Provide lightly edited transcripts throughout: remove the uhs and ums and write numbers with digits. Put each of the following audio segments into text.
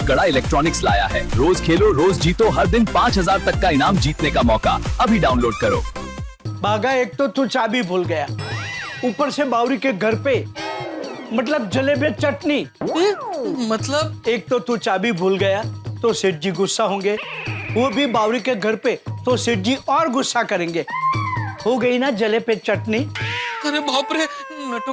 गड़ा इलेक्ट्रॉनिक्स लाया है। रोज खेलो रोज जीतो, हर दिन 5,000 तक का इनाम जीतने का मौका। अभी डाउनलोड करो। भागा, एक तो तू चाबी भूल गया, ऊपर से बावरी के घर पे मतलब जलेबी चटनी। मतलब एक तो तू चाबी भूल गया तो सेठ जी गुस्सा होंगे, वो भी बावरी के घर पे तो सेठ जी और गुस्सा करेंगे। हो गई ना जलेबी चटनी। अरे बाप रे, नटू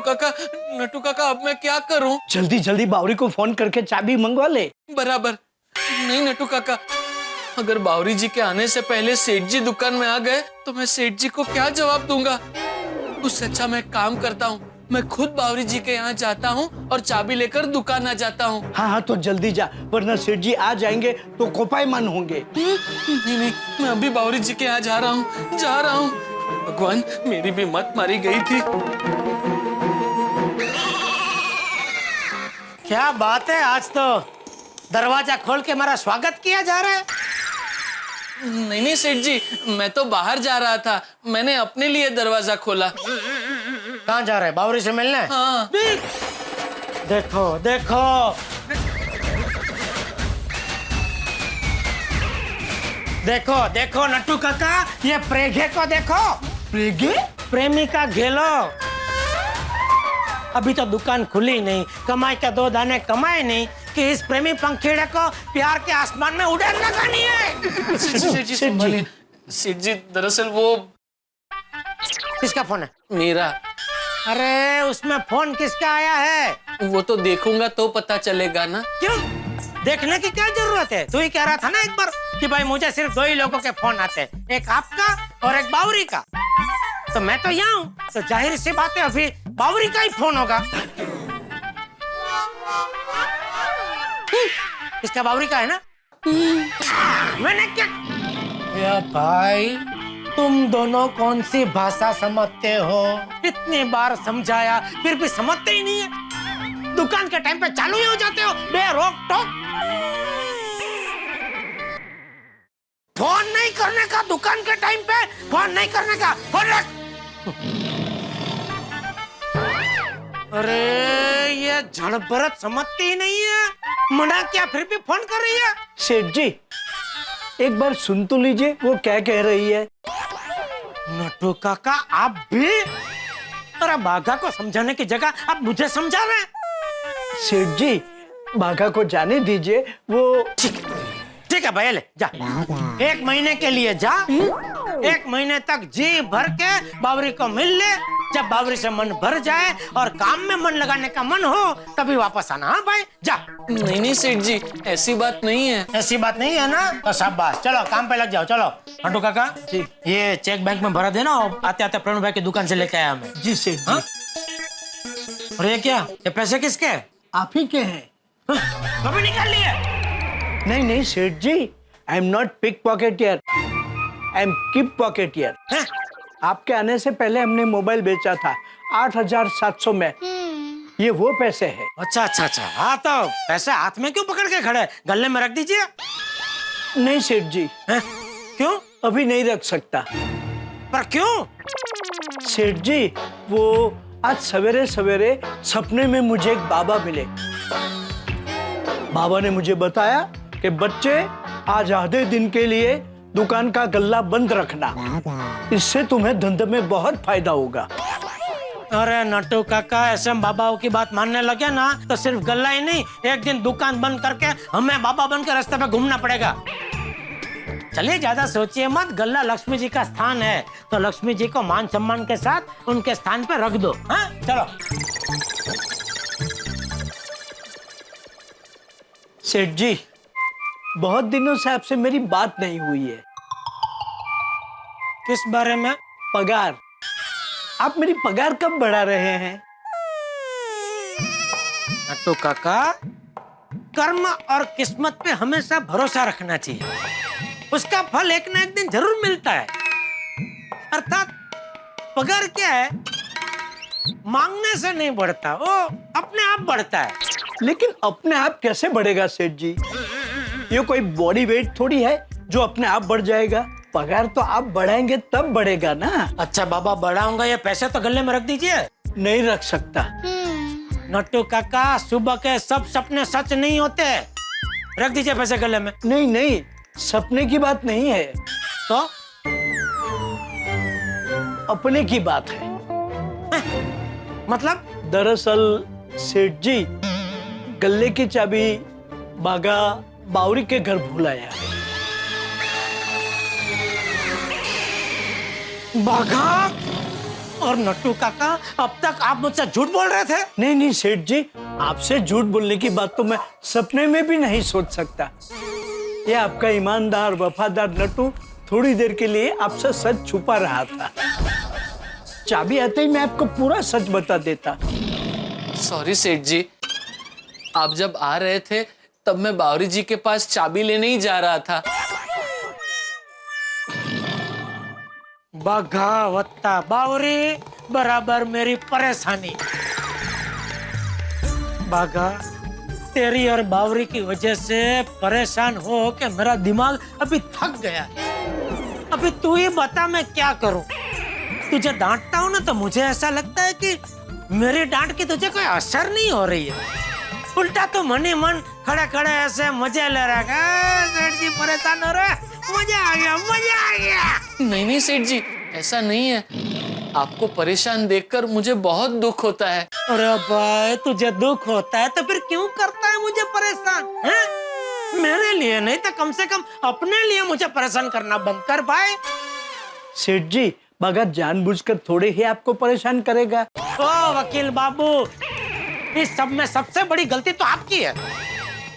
काका अब मैं क्या करूं? जल्दी जल्दी बावरी को फोन करके चाबी मंगवा ले। बराबर। नहीं नटू काका, अगर बावरी जी के आने से पहले सेठ जी दुकान में आ गए तो मैं सेठ जी को क्या जवाब दूंगा? उससे अच्छा मैं काम करता हूँ, मैं खुद बावरी जी के यहाँ जाता हूँ और चाबी लेकर दुकान आ जाता हूँ। हाँ तो जल्दी जा, वरना सेठ जी आ जाएंगे तो कोपायमान होंगे। नहीं, मैं अभी बावरी जी के यहाँ जा रहा हूँ। भगवान, मेरी भी मत मारी गई थी। क्या बात है, आज तो दरवाजा खोल के हमारा स्वागत किया जा रहा है। नहीं सेठ जी, मैं तो बाहर जा रहा था, मैंने अपने लिए दरवाजा खोला। कहाँ जा रहे हैं? बावरी से मिलने? हाँ। देखो देखो, देखो देखो नट्टू काका, ये प्रेगे को देखो। प्रेगे? प्रेमिका घेलो। अभी तो दुकान खुली नहीं, कमाई के 2 दाने कमाए नहीं कि इस प्रेमी पंखीड़े को प्यार के आसमान में उड़ान लगानी है। सेठ जी दरअसल वो किसका फोन है? मेरा। अरे उसमें फोन किसका आया है? वो तो देखूंगा तो पता चलेगा ना। क्यों देखने की क्या जरूरत है? तू ही कह रहा था ना एक बार कि भाई मुझे सिर्फ 2 ही लोगों के फोन आते हैं, एक आपका और एक बावरी का। तो मैं तो यहाँ हूँ, तो जाहिर सी बात है अभी बावरी का ही फोन होगा। इसका बावरी का है ना? मैंने क्या? या भाई, तुम दोनों कौन सी भाषा समझते हो? इतनी बार समझाया फिर भी समझते ही नहीं है। दुकान के टाइम पे चालू ही हो जाते हो बेरोक टोक। फोन नहीं करने का, दुकान के टाइम पे फोन नहीं करने का। फोन रख। अरे ये झड़बरत समझती ही नहीं है, मना क्या फिर भी फोन कर रही है। सेठ जी एक बार सुन तो लीजिए वो क्या कह रही है। नट्टू काका आप भी? अरे बाघा को समझाने की जगह आप मुझे समझा रहे हैं। सेठ जी बाघा को जाने दीजिए, वो ठीक है भाई, ले जा। 1 महीने के लिए जा, 1 महीने तक जी भर के बावरी को मिल ले। जब बावरी से मन भर जाए और काम में मन लगाने का मन हो तभी वापस आना। हाँ भाई जा। नहीं सेठ जी, ऐसी बात नहीं है। ऐसी बात नहीं है ना? तो शाबाश, चलो काम पे लग जाओ। चलो नट्टू काका जी, ये चेक बैंक में भरा देना और आते आते प्रणव भाई की दुकान से लेके आया मैं। जी सेठ जी। हाँ? और ये क्या, ये पैसे किसके? आप ही के हैं। कभी निकाल लिए? नहीं Seth ji, I am not pick pocketer, I am keep pocketer. आपके आने से पहले हमने मोबाइल बेचा था 8,700 में, ये वो पैसे हैं। अच्छा। हाँ तो पैसे हाथ में क्यों पकड़ के खड़े, गले में रख दीजिए। नहीं सेठ जी। है? क्यों? अभी नहीं रख सकता। पर क्यों? सेठ जी वो आज सवेरे सवेरे सपने में मुझे एक बाबा मिले। बाबा ने मुझे बताया कि बच्चे आज आधे दिन के लिए दुकान का गल्ला बंद रखना, इससे तुम्हें धंधे में बहुत फायदा होगा। अरे नट्टू काका, ऐसे बाबाओं की बात मानने लगे ना तो सिर्फ गल्ला ही नहीं, एक दिन दुकान बंद करके हमें बाबा बनकर रास्ते पे घूमना पड़ेगा। चलिए ज्यादा सोचिए मत, गल्ला लक्ष्मी जी का स्थान है तो लक्ष्मी जी को मान सम्मान के साथ उनके स्थान पे रख दो। हाँ चलो। सेठ जी बहुत दिनों से आपसे मेरी बात नहीं हुई है। किस बारे में? पगार। आप मेरी पगार कब बढ़ा रहे हैं? नट्टू काका, कर्म और किस्मत पे हमेशा भरोसा रखना चाहिए, उसका फल एक ना एक दिन जरूर मिलता है। अर्थात पगार क्या है, मांगने से नहीं बढ़ता, वो अपने आप बढ़ता है। लेकिन अपने आप कैसे बढ़ेगा सेठ जी? ये कोई बॉडी वेट थोड़ी है जो अपने आप बढ़ जाएगा। पगार तो आप बढ़ाएंगे तब बढ़ेगा ना। अच्छा बाबा बढ़ाऊंगा, ये पैसे तो गले में रख दीजिए। नहीं रख सकता। नट्टू काका, सुबह के सब सपने सच नहीं होते। रख दीजिए पैसे गले में। नहीं नहीं, सपने की बात नहीं है, तो अपने की बात है। मतलब? दरअसल सेठ जी, गले की चाबी बागा बावरी के घर भूल आया है। बाघा और नट्टू काका, अब तक आप मुझसे झूठ बोल रहे थे? नहीं नहीं सेठ जी, आपसे झूठ बोलने की बात तो मैं सपने में भी नहीं सोच सकता। ये आपका ईमानदार वफादार नट्टू थोड़ी देर के लिए आपसे सच छुपा रहा था। चाबी आते ही मैं आपको पूरा सच बता देता। सॉरी सेठ जी, आप जब आ रहे थे तब मैं बावरी जी के पास चाबी लेने ही जा रहा था। बाघा वत्ता बावरी बराबर मेरी परेशानी। बाघा, तेरी और बावरी की वजह से परेशान हो के मेरा दिमाग अभी थक गया। अभी तू ही बता मैं क्या करूं? तुझे डांटता हूं ना तो मुझे ऐसा लगता है कि मेरी डांट की तुझे कोई असर नहीं हो रही है। उल्टा तो मन ही मन खड़े खड़े ऐसे मजे ले रहा है। सेठ जी परेशान हो रहा है, मजा आ गया, मजा आ गया। नहीं नहीं सेठ जी, ऐसा नहीं है। आपको परेशान देखकर मुझे बहुत दुख होता है। अरे भाई, तुझे दुख होता है तो फिर क्यों करता है मुझे परेशान? हैं? मेरे लिए नहीं तो कम से कम अपने लिए मुझे परेशान करना बंद कर भाई। सेठ जी, बागा जानबूझकर थोड़े ही आपको परेशान करेगा। ओ वकील बाबू, इस सब में सबसे बड़ी गलती तो आपकी है।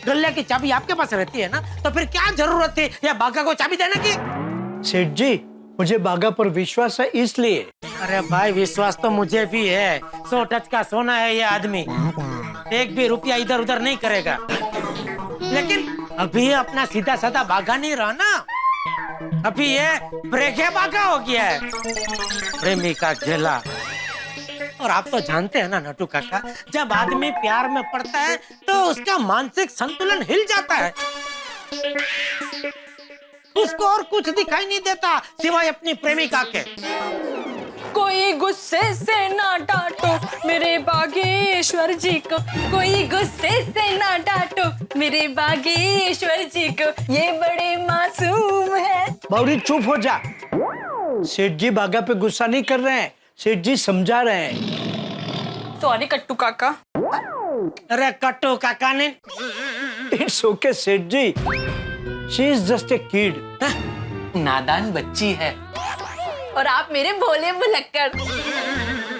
गल्ले की चाबी आपके पास रहती है ना, तो फिर क्या जरूरत थी या बागा को चाबी देने की? सेठ जी, मुझे बागा पर विश्वास है इसलिए। अरे भाई, विश्वास तो मुझे भी है। 100 टच का सोना है ये आदमी, एक भी रुपया इधर उधर नहीं करेगा। लेकिन अभी ये अपना सीधा साधा बागा नहीं रहा ना, अभी ये प्रेगे बागा हो गया है, प्रेमी का घेला। और आप तो जानते हैं ना नट्टू काका, जब आदमी प्यार में पड़ता है तो उसका मानसिक संतुलन हिल जाता है। उसको और कुछ दिखाई नहीं देता सिवाय अपनी प्रेमिका के। कोई गुस्से से ना डांटो मेरे बागेश्वर जी को, कोई गुस्से से ना डांटो मेरे बागेश्वर जी को, ये बड़े मासूम है। बावरी चुप हो जा। सेठ जी बागा पे गुस्सा नहीं कर रहे हैं, सेठ जी समझा रहे हैं। सॉरी कट्टू काका। अरे कट्टू काका ने, it's okay Seth ji, she is just a kid. नादान बच्ची है। और आप मेरे भोले भुलक्कड़।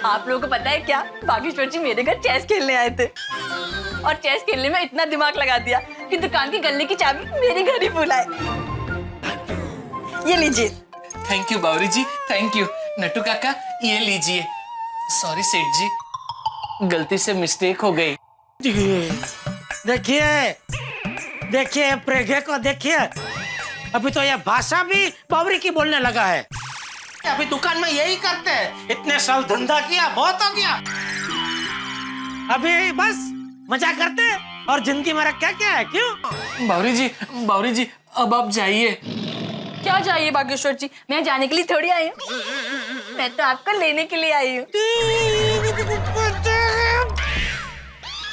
आप लोगों को पता है क्या, बागेश्वर जी मेरे घर चेस खेलने आए थे और चेस खेलने में इतना दिमाग लगा दिया कि दुकान की गल्ले की चाबी मेरे घर ही भूल आए। ये लीजिए। Thank you Bawri ji, thank you. Nattu काका, ये लीजिए। सॉरी सेठ जी, गलती से मिस्टेक हो गई। देखिए देखिए प्रेगे को देखिए, अभी तो ये भाषा भी बावरी की बोलने लगा है। अभी दुकान में यही करते हैं, इतने साल धंधा किया, बहुत हो गया। अभी बस मजा करते हैं और जिंदगी में क्या क्या है, क्यों? बावरी जी अब आप जाइए। क्या चाहिए बागेश्वर जी? मैं जाने के लिए थोड़ी आई हूँ, मैं तो आपको लेने के लिए आई हूँ।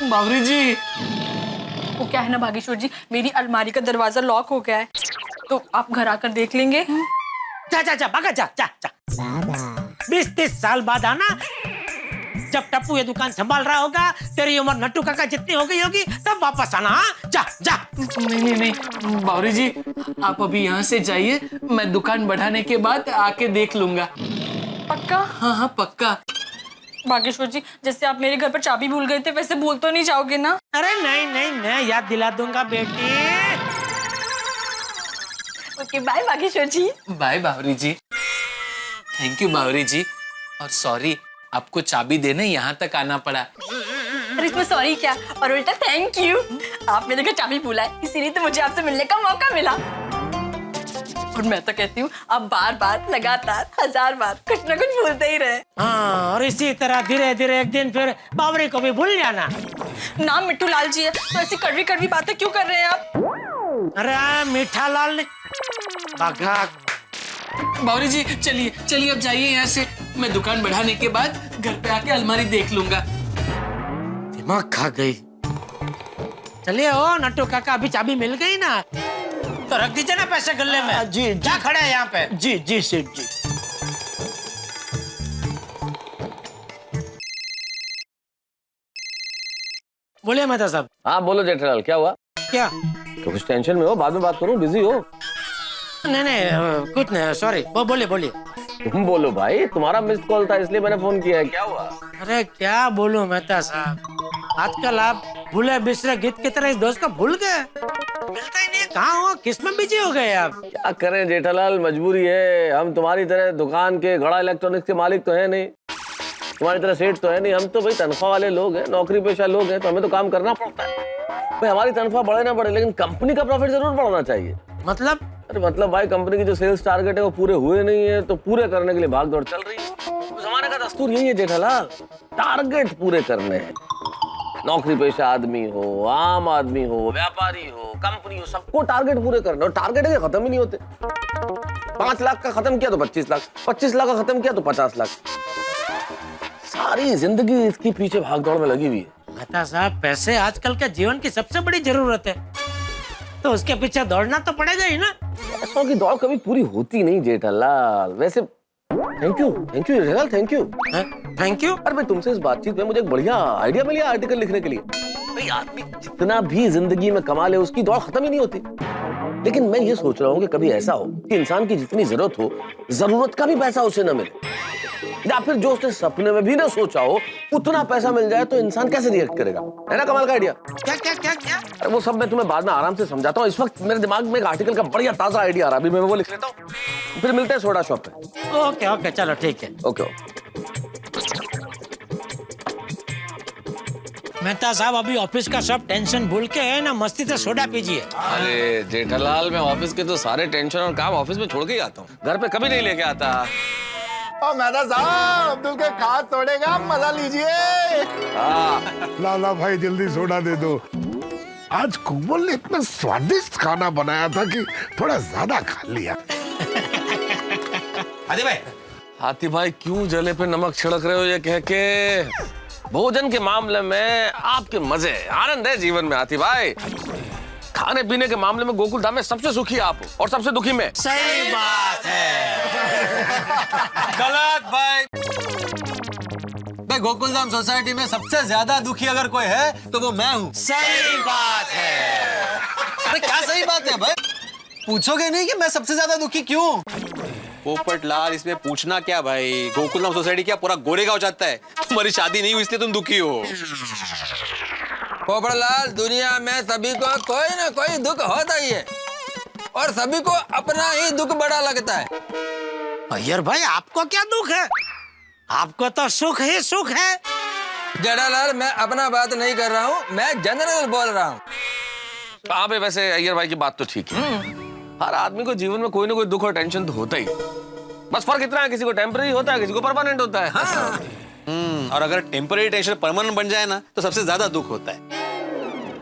बावरी जी, वो क्या है ना बागेश्वर जी, मेरी अलमारी का दरवाजा लॉक हो गया है, तो आप घर आकर देख लेंगे। जा जा जा भागा, जा जा जा। 20-30 साल बाद आना, जब टप्पू ये दुकान संभाल रहा होगा, तेरी उम्र नट्टू काका जितनी हो गई होगी, तब वापस आना। हाँ, जा जा। नहीं बावरी जी, आप अभी यहाँ से जाइए, मैं दुकान बढ़ाने के बाद आके देख लूंगा। पक्का? हाँ पक्का। बागेश्वर जी, जैसे आप मेरे घर पर चाबी भूल गए थे, वैसे भूल तो नहीं जाओगे ना? अरे नहीं नहीं, मैं याद दिला दूंगा बेटी। Okay bye Bageshwar ji. Bye Bawri ji. Thank you Bawri ji, और सॉरी आपको चाबी देने यहाँ तक आना पड़ा। अरे इसमें सॉरी क्या, और उल्टा थैंक यू। आप मेरे घर चाबी भूला है, इसीलिए तो मुझे आपसे मिलने का मौका मिला। और मैं तो कहती हूँ आप बार बार लगातार 1000 बार कुछ ना कुछ भूलते ही रहे। हाँ, और इसी तरह धीरे धीरे एक दिन फिर बावरी को भी भूल जाना। नाम मिट्टू लाल जी है, तो ऐसी कड़वी कड़वी बातें क्यों कर रहे हैं आप? अरे मीठा लाल ने भागा। बावरी जी चलिए अब जाइए यहाँ से, मैं दुकान बढ़ाने के बाद घर पे आके अलमारी देख लूंगा। दिमाग खा गई। चलिए ओ नट्टू काका, अभी चाबी मिल गई ना तो रख दीजिए ना पैसे गल्ले में। जी क्या खड़े हैं यहाँ पे? जी जी सेठ जी। बोलिए मेहता साहब। हाँ बोलो जेठालाल, क्या हुआ? क्या? तो कुछ टेंशन में हो? बाद में बात करूं, बिजी हो? नहीं कुछ नहीं, सॉरी। वो बोलिए बोलिए। तुम बोलो भाई, तुम्हारा मिस्ड कॉल था इसलिए मैंने फोन किया है। क्या हुआ? अरे क्या बोलूं मेहता साहब, आजकल आप भूले बिसरे गीत की तरह इस दोस्त को भूल गए। मिलता ही नहीं है, कहाँ हो, किस में बिजी हो गए आप? क्या करें जेठालाल, मजबूरी है। हम तुम्हारी तरह दुकान के गड़ा इलेक्ट्रॉनिक्स के मालिक तो है नहीं, तुम्हारी तरह सेठ तो है नहीं। हम तो भाई तनख्वाह वाले लोग हैं, नौकरी पेशा लोग हैं, तो हमें तो काम करना पड़ता है भाई। हमारी तनख्वाह बढ़े ना बढ़े, लेकिन कंपनी का प्रॉफिट जरूर बढ़ना चाहिए। मतलब? अरे मतलब भाई, कंपनी की जो सेल्स टारगेट है वो पूरे हुए नहीं है, तो पूरे करने के लिए भाग दौड़ चल रही है। उस जमाने का दस्तूर यही है जेठालाल, टारगेट पूरे करने हैं। नौकरी पेशा आदमी हो, आम आदमी हो, व्यापारी हो, कंपनी हो, सबको टारगेट पूरे करने। और टारगेट के खत्म ही नहीं होते। 5 लाख का खत्म किया तो 25 लाख, 25 लाख का खत्म किया तो 50 लाख। सारी जिंदगी इसके पीछे भाग दौड़ में लगी हुई है। मेहता साहब, पैसे आजकल के जीवन की सबसे बड़ी जरूरत है, तो उसके पीछे दौड़ना तो पड़ेगा ही ना। पैसों की दौड़ कभी पूरी होती नहीं जेठालाल। वैसे thank you Jethalal, thank you. Thank you. अरे भाई, तुमसे इस बातचीत में मुझे एक बढ़िया आइडिया मिला आर्टिकल लिखने के लिए। भाई आदमी जितना भी जिंदगी में कमा ले, उसकी दौड़ खत्म ही नहीं होती। लेकिन मैं ये सोच रहा हूँ कि कभी ऐसा हो कि इंसान की जितनी जरूरत हो, जरूरत का भी पैसा उसे न मिले, या फिर जो उसने सपने में भी ना सोचा हो उतना पैसा मिल जाए, तो इंसान कैसे रिएक्ट करेगा? है ना कमाल का आइडिया? क्या क्या क्या क्या? अरे वो सब मैं तुम्हें बाद में आराम से समझाता हूँ। इस वक्त मेरे दिमाग में एक आर्टिकल का बढ़िया ताजा आइडिया आ रहा है, अभी मैं वो लिख लेता हूँ, फिर मिलते हैं सोडा शॉप पे। ओके ओके, चलो ठीक है। ओके। मेहता साहब, अभी ऑफिस का सब टेंशन भूल के है ना, मस्ती से सोडा पीजिए। अरे जेठालाल, मैं ऑफिस के तो सारे टेंशन और काम ऑफिस में छोड़ के ही आता हूँ, घर पे कभी नहीं लेके आता। और मेहता साहब, अब्दुल के खास तोड़ेगा, मजा लीजिए। लाला भाई जल्दी सोडा दे दो। आज कोमल ने इतना स्वादिष्ट खाना बनाया था कि थोड़ा ज्यादा खा लिया। हाथी भाई, हाथी भाई क्यों जले पे नमक छिड़क रहे हो ये कह के? भोजन के मामले में आपके मजे आनंद है जीवन में हाथी भाई। खाने पीने के मामले में गोकुल धाम में सबसे सुखी आप हो और सबसे दुखी मैं। सही बात है। गलत भाई। गोकुलधाम सोसाइटी में सबसे ज्यादा दुखी अगर कोई है तो वो मैं हूँ। सही बात है। अरे क्या सही बात है भाई? पूछोगे नहीं कि मैं सबसे ज्यादा दुखी क्यों? पोपट लाल, इसमें पूछना क्या भाई? गोकुलधाम सोसाइटी क्या पूरा गोरेगांव चाहता है तुम्हारी शादी नहीं हुई इसलिए तुम दुखी हो? पोपट लाल, दुनिया में सभी को कोई ना कोई दुख होता ही है और सभी को अपना ही दुख बड़ा लगता है। अय्यर भाई, आपको क्या दुख है? आपको तो सुख ही सुख है। जेठालाल, मैं अपना बात नहीं कर रहा हूँ, मैं जनरल बोल रहा हूँ। हाँ भाई, वैसे अय्यर भाई की बात तो ठीक है। हर आदमी को जीवन में कोई ना कोई दुख और टेंशन तो होता ही। बस फर्क इतना है, किसी को टेम्पररी होता है, किसी को परमानेंट होता है। हाँ। और अगर टेम्पररी टेंशन परमानेंट बन जाए ना तो सबसे ज्यादा दुख होता है।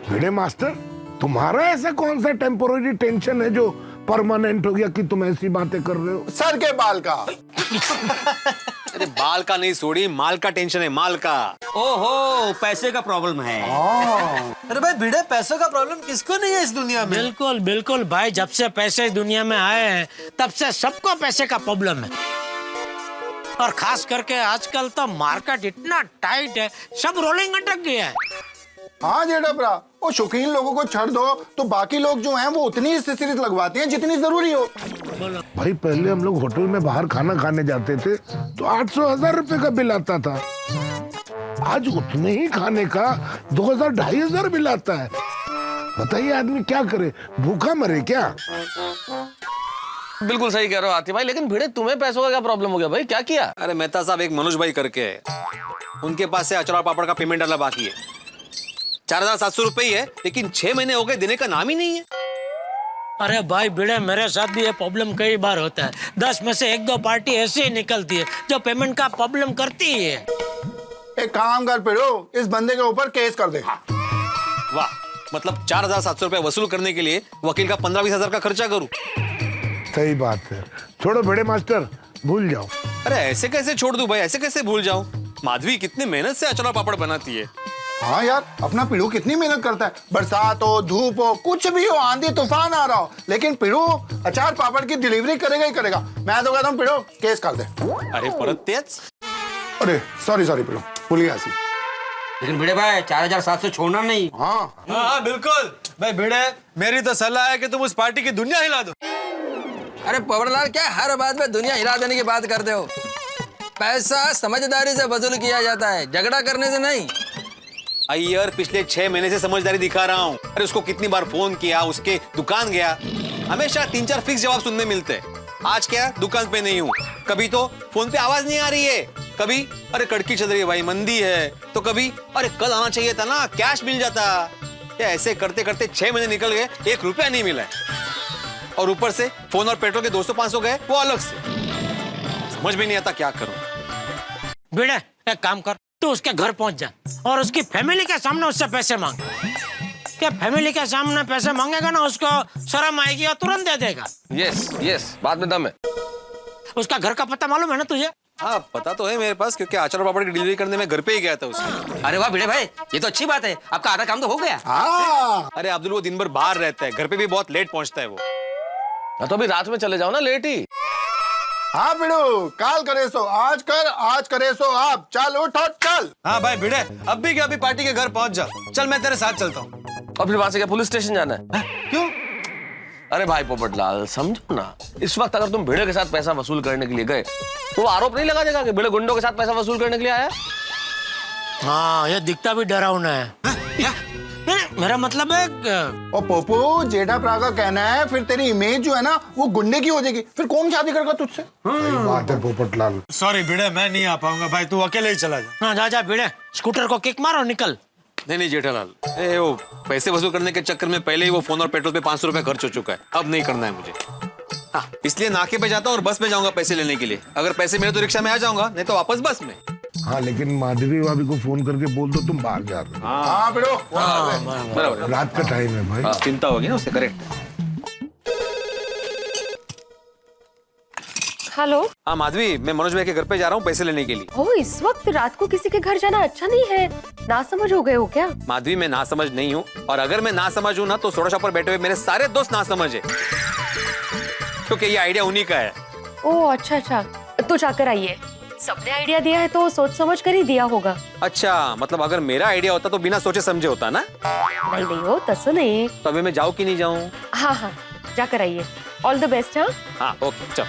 भिड़े मास्टर, तुम्हारा ऐसा कौन सा टेम्पोररी टेंशन है जो परमानेंट हो गया कि तुम ऐसी बातें कर रहे हो? सर के बाल का। अरे बाल का नहीं सोड़ी, माल का टेंशन है, माल का। ओहो, पैसे का प्रॉब्लम है। अरे भाई भिड़े, पैसों का प्रॉब्लम किसको नहीं है इस दुनिया में? बिल्कुल बिल्कुल भाई, जब से पैसे इस दुनिया में आए हैं तब से सबको पैसे का प्रॉब्लम है। और खास करके आजकल तो मार्केट इतना टाइट है, सब रोलिंग अटक गया है। हाँ जेठा, वो शौकीन लोगों को छोड़ दो तो बाकी लोग जो हैं वो उतनी एक्सेसरीज लगवाते हैं जितनी जरूरी हो। भाई पहले हम लोग होटल में बाहर खाना खाने जाते थे तो 800-1000 रुपए का बिल आता था। आज उतने ही खाने का 2000-2500 बिल आता है। बताइए आदमी क्या करे, भूखा मरे क्या? बिल्कुल सही कह रहे हो आती भाई, लेकिन भिड़े तुम्हें पैसों का क्या प्रॉब्लम हो गया भाई? क्या किया? अरे मेहता साहब, एक मनोज भाई करके है, उनके पास से अचार पापड़ का पेमेंट डाला बाकी है। 4700 रुपए ही है, लेकिन 6 महीने हो गए, देने का नाम ही नहीं है। अरे भाई भिड़े, मेरे साथ भी ये प्रॉब्लम कई बार होता है। 10 में से 1-2 पार्टी ऐसी ही निकलती है जो पेमेंट का प्रॉब्लम करती ही है। एक काम कर पिड़ो, इस बंदे के ऊपर केस कर दे। वाह, मतलब 4700 रुपए वसूल करने के लिए वकील का 15-20 हजार का खर्चा करूं? सही बात है। छोड़ो भिड़े मास्टर, भूल जाओ। अरे ऐसे कैसे छोड़ दूं भाई, ऐसे कैसे भूल जाऊं? माधवी कितनी मेहनत से अचार पापड़ बनाती है, हाँ यार, अपना पिड़ू कितनी मेहनत करता है, बरसात हो धूप हो कुछ भी हो, आंधी तूफान आ रहा हो, लेकिन पिड़ू अचार पापड़ की डिलीवरी करेगा ही करेगा। मैं तो कहता हूँ पिड़ू केस कर दे। अरे परत तेज। अरे सॉरी पिड़ू, भूल गया सी। लेकिन भिड़े भाई 4700 छोड़ना नहीं। हाँ हाँ बिल्कुल भाई भिड़े, मेरी तो सलाह है कि तुम उस पार्टी की दुनिया हिला दो। अरे पवरलाल, क्या हर बात में दुनिया हिला देने की बात करते हो? पैसा समझदारी से वसूल किया जाता है, झगड़ा करने से नहीं। अय्यर पिछले 6 महीने से समझदारी दिखा रहा हूँ। अरे उसको कितनी बार फोन किया, उसके दुकान गया, हमेशा 3-4 फिक्स जवाब सुनने मिलते हैं। आज क्या, दुकान पे नहीं हूँ, कभी तो फोन पे आवाज नहीं आ रही है, कभी अरे कड़की चल रही है भाई, मंदी है, तो कभी अरे कल आना चाहिए था ना, कैश मिल जाता। या ऐसे करते करते 6 महीने निकल गए, 1 रुपया नहीं मिला है। और ऊपर से फोन और पेट्रोल के 200-500 गए, वो अलग से। समझ में नहीं आता क्या करूं। भिड़े एक काम कर, तू उसके घर पहुंच जा और उसकी फैमिली के सामने उससे पैसे मांग। क्या फैमिली के सामने पैसे मांगेगा ना, उसको शर्म आएगी और तुरंत दे देगा। यस यस, बात में दम है। उसका घर का पता मालूम है ना तुझे? हाँ पता तो है मेरे पास, क्योंकि आचार पापड़ की डिलीवरी करने में घर पे ही गया था उसके। अरे वाह भिड़े भाई, ये तो अच्छी बात है, आपका आधा काम तो हो गया। हाँ अरे अब्दुल वो दिन भर बाहर रहता है, घर पे भी बहुत लेट पहुंचता है वो। हाँ, तो अभी रात में चले जाओ ना, लेट ही। हाँ पिड़ू, काल करे सो आज कर, आज करे सो आप, चल उठ और चल। हाँ भाई भिड़े, अब भी क्या, अभी पार्टी के घर पहुंच जा। चल मैं तेरे साथ चलता हूँ। और फिर वहां से क्या पुलिस स्टेशन जाना है? क्यों? अरे भाई पोपटलाल समझो ना, इस वक्त अगर तुम भिड़े के साथ पैसा वसूल करने के लिए गए तो वो आरोप नहीं लगा देगा कि भिड़े गुंडों के साथ पैसा वसूल करने के लिए आया। हाँ, ये दिखता भी डरावना है। नहीं, मेरा मतलब है ओ पोपू, जेठा प्रा का कहना है फिर तेरी इमेज जो है ना वो गुंडे की हो जाएगी, फिर कौन शादी करेगा तुझसे? सही बात है पोपटलाल। सॉरी भिड़े, मैं नहीं आ पाऊंगा भाई, तू अकेले ही चला जा। हाँ, जा भिड़े, स्कूटर को किक मार और निकल। नहीं जेठालाल, वो पैसे वसूल करने के चक्कर में पहले ही वो फोन और पेट्रोल पे 500 रुपए खर्च हो चुका है, अब नहीं करना है मुझे। हाँ, इसलिए नाके पे जाता हूँ और बस में जाऊंगा पैसे लेने के लिए। अगर पैसे मिले तो रिक्शा में आ जाऊंगा, नहीं तो वापस बस में। हाँ लेकिन माधवी भाभी को फोन करके बोल दो तुम बाहर जा रहे हो। हाँ पिड़ू, बराबर, रात का टाइम है भाई। चिंता होगी ना उससे। करेक्ट। हेलो। हाँ माधवी, मैं मनोज भाई के घर पे जा रहा हूँ पैसे लेने के लिए। ओ, इस वक्त रात को किसी के घर जाना अच्छा नहीं है, नासमझ हो गए हो क्या? माधवी मैं नासमझ नहीं हूँ, और अगर मैं नासमझ हूँ ना तो सोडा शॉप पर बैठे हुए मेरे सारे दोस्त नासमझ है, क्योंकि ये आइडिया उन्हीं का है। ओ अच्छा, तो जाकर आइए। सबने आइडिया दिया है तो सोच समझ कर ही दिया होगा। अच्छा, मतलब अगर मेरा आइडिया होता तो बिना सोचे समझे होता ना? नहीं हो तसो नहीं। तो अभी मैं जाऊँ कि नहीं जाऊँ? हाँ, जाकर आइए। All the best. हाँ हाँ ओके, चलो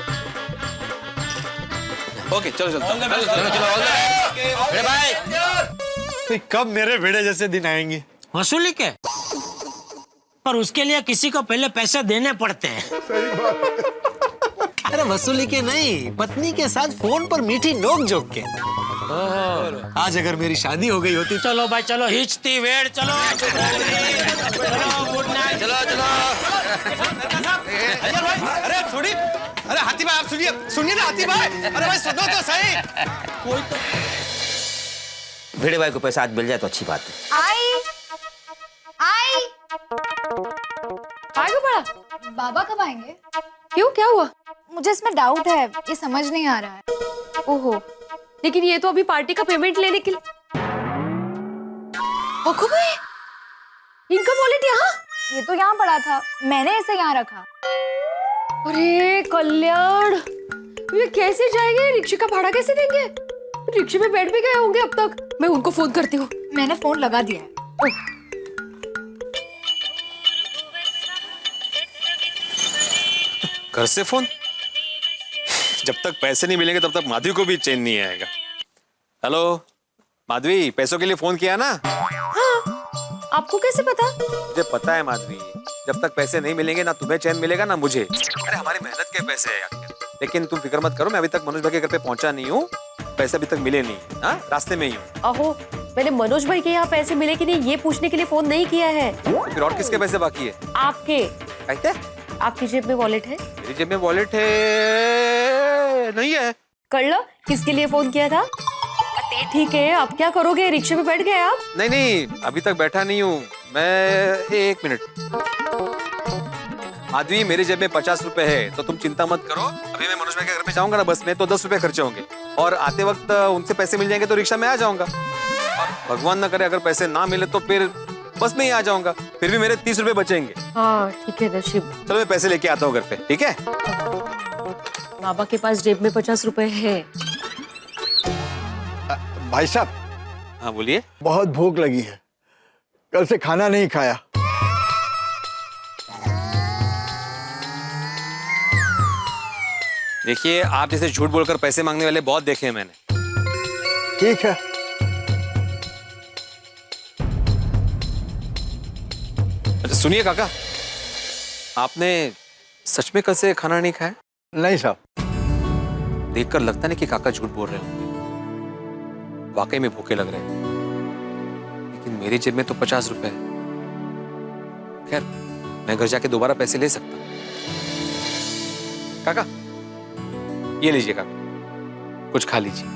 ओके, चलो भिड़े भाई, कब मेरे भिड़े जैसे दिन आएंगे? वसूली के, पर उसके लिए किसी को पहले पैसे देने पड़ते हैं। अरे वसूली के नहीं, पत्नी के साथ फोन पर मीठी नोक जोक के। आज अगर मेरी शादी हो गई होती। चलो भाई चलो, हिचती वेड़, चलो गुड नाइट। चलो अरे सुनिए, अरे हाथी भाई आप सुनिए ना हाथी भाई, अरे भाई सुनो तो सही। कोई तो भिड़े भाई को पैसा आज मिल जाए तो अच्छी बात है। आई आगे बढ़ा। बाबा कब आएंगे? क्यों, क्या हुआ? मुझे इसमें डाउट है, ये समझ नहीं आ रहा है। ओहो, लेकिन ये तो अभी पार्टी का पेमेंट लेने के लिए। ओको भाई, इनका वॉलेट यहाँ? ये तो यहाँ पड़ा था, मैंने इसे यहाँ रखा। अरे कल्याण, ये कैसे जाएंगे? रिक्शे का भाड़ा कैसे देंगे? रिक्शे में बैठ भी गए होंगे अब तक। मैं उनको फोन करती हूँ। मैंने फोन लगा दिया है। घर से फोन? जब तक पैसे नहीं मिलेंगे तब तक माधवी को भी चैन नहीं आएगा। हेलो माधवी, पैसों के लिए फोन किया ना? हाँ, आपको कैसे पता? मुझे पता है माधवी, जब तक पैसे नहीं मिलेंगे ना तुम्हें चैन मिलेगा ना मुझे। अरे हमारी मेहनत के पैसे हैं यार। लेकिन तुम फिक्र मत करो, मैं अभी तक मनोज भाई के घर पे पहुंचा नहीं हूँ, पैसे अभी तक मिले नहीं। हाँ, रास्ते में ही हूँ। अहो, मैंने मनोज भाई के यहाँ पैसे मिले कि नहीं ये पूछने के लिए फोन नहीं किया है। फिर और किसके पैसे बाकी है? आपके। कहते? आपकी जेब में वॉलेट है? मेरी जेब में वॉलेट है नहीं है। कर लो, किसके लिए फोन किया था? ठीक है, अब क्या करोगे? रिक्शे में बैठ गए आप? नहीं, अभी तक बैठा नहीं हूँ मैं। 1 मिनट माधवी, मेरी जेब में 50 रुपए है, तो तुम चिंता मत करो। अभी मैं मनोज भाई के घर में जाऊंगा ना बस में, तो 10 रुपए खर्चे होंगे, और आते वक्त उनसे पैसे मिल जाएंगे तो रिक्शा में आ जाऊंगा। भगवान ना करे अगर पैसे ना मिले तो फिर बस में ही आ जाऊंगा, फिर भी मेरे 30 रुपए बचेंगे। हाँ ठीक है नशीब। चलो मैं पैसे लेके आता हूँ घर पे, ठीक है? बाबा के पास जेब में 50 रुपए है। भाई साहब, हाँ बोलिए। बहुत भूख लगी है, कल से खाना नहीं खाया। देखिए, आप जैसे झूठ बोलकर पैसे मांगने वाले बहुत देखे हैं मैंने। ठीक है। अच्छा सुनिए काका, आपने सच में कल से खाना नहीं खाया? नहीं साहब। देखकर लगता नहीं कि काका झूठ बोल रहे होंगे, वाकई में भूखे लग रहे हैं। लेकिन मेरी जेब में तो 50 रुपए है। खैर, मैं घर जाके दोबारा पैसे ले सकता हूं। काका ये लीजिए काका, कुछ खा लीजिए।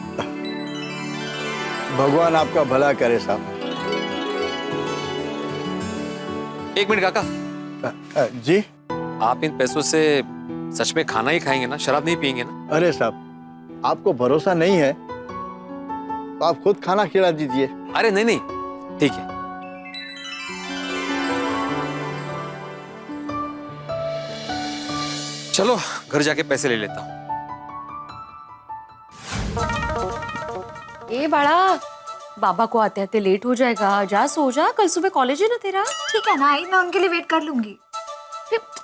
भगवान आपका भला करे साहब। एक मिनट काका, जी? आप इन पैसों से सच में खाना ही खाएंगे ना, शराब नहीं पिएंगे ना? अरे साहब, आपको भरोसा नहीं है तो आप खुद खाना खिला दीजिए। अरे नहीं नहीं, ठीक है। चलो घर जाके पैसे ले लेता हूँ। ए बड़ा, बाबा को आते आते लेट हो जाएगा, जा सो जा, कल सुबह कॉलेज है ना तेरा। ठीक है ना आई, मैं उनके लिए वेट कर लूंगी।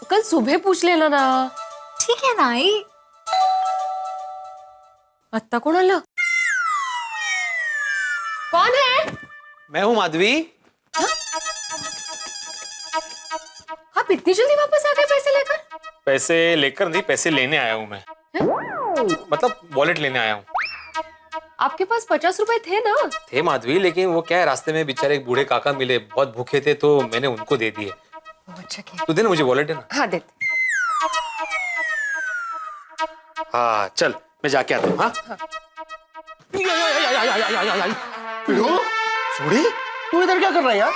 कल सुबह पूछ लेना ना। ठीक है ना आई। आत्ता कोण आलं? कौन है? मैं हूँ माधवी। आप इतनी जल्दी वापस आ गए पैसे लेकर? पैसे लेकर नहीं, पैसे लेने आया हूँ मैं। मतलब वॉलेट लेने आया हूँ। आपके पास 50 रुपए थे ना? थे माधवी, लेकिन वो क्या है, रास्ते में बेचारे एक बूढ़े काका मिले, बहुत भूखे थे तो मैंने उनको दे दिए। अच्छा तू दे ना मुझे वॉलेट, है ना? हाँ देते। हाँ चल मैं जाके आता हूँ। हाँ सूरी, तू इधर क्या कर रहा है यार?